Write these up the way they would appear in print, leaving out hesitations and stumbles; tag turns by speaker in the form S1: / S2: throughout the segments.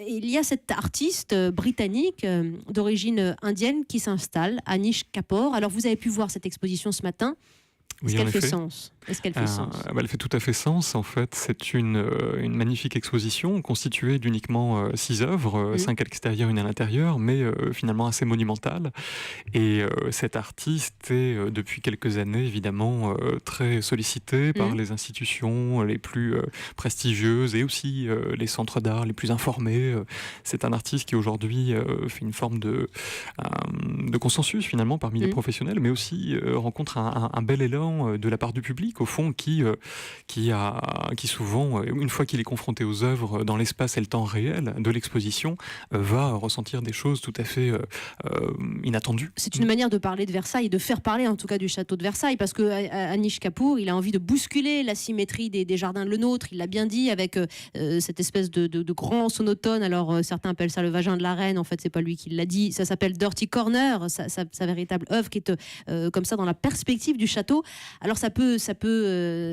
S1: il y a cette artiste britannique d'origine indienne qui s'installe, Anish Kapoor. Alors vous avez pu voir cette exposition ce matin. Est-ce
S2: Oui, en
S1: qu'elle fait
S2: effet.
S1: sens? Est-ce qu'elle fait sens?
S2: Elle fait tout à fait sens. En fait, c'est une magnifique exposition constituée d'uniquement 6 œuvres,
S1: Mm.
S2: 5 à l'extérieur, une à l'intérieur, mais finalement assez monumentale. Et cet artiste est, depuis quelques années, évidemment, très sollicité par
S1: Mm.
S2: les institutions les plus prestigieuses et aussi les centres d'art les plus informés. C'est un artiste qui aujourd'hui fait une forme de consensus finalement parmi les
S1: Mm.
S2: professionnels, mais aussi rencontre un bel élan de la part du public, au fond, qui souvent, une fois qu'il est confronté aux œuvres dans l'espace et le temps réel de l'exposition, va ressentir des choses tout à fait inattendues.
S1: C'est une manière de parler de Versailles, de faire parler en tout cas du château de Versailles, parce que Anish Kapoor, il a envie de bousculer la symétrie des jardins de Le Nôtre, il l'a bien dit, avec cette espèce de grand sonotone. Alors certains appellent ça le vagin de la reine, en fait c'est pas lui qui l'a dit, ça s'appelle Dirty Corner, sa véritable œuvre qui est comme ça dans la perspective du château. Alors ça peut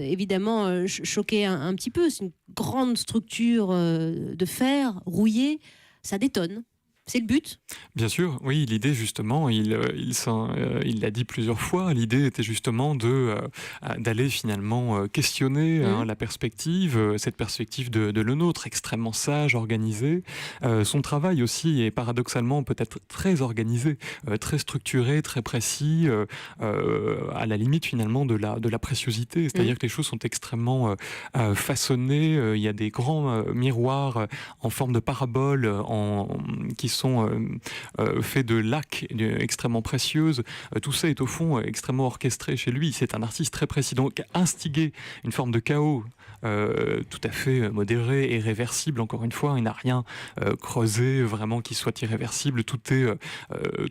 S1: évidemment choquer un petit peu, c'est une grande structure de fer rouillée, ça détonne. C'est le but.
S2: Bien sûr, oui, l'idée justement, il l'a dit plusieurs fois, l'idée était justement d'aller finalement questionner la perspective, cette perspective de Le Nôtre, extrêmement sage, organisée. Son travail aussi est paradoxalement peut-être très organisé, très structuré, très précis, à la limite finalement de la préciosité, c'est-à-dire que les choses sont extrêmement façonnées, il y a des grands miroirs en forme de parabole qui sont faits de laques extrêmement précieuses. Tout ça est au fond extrêmement orchestré chez lui. C'est un artiste très précis, donc instiguer une forme de chaos tout à fait modéré et réversible. Encore une fois, il n'a rien creusé vraiment qui soit irréversible. Tout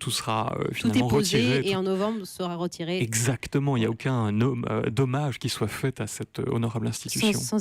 S2: sera finalement
S1: tout est posé
S2: retiré.
S1: et en novembre sera retiré.
S2: Exactement, il n'y a aucun dommage qui soit fait à cette honorable institution.
S1: Sans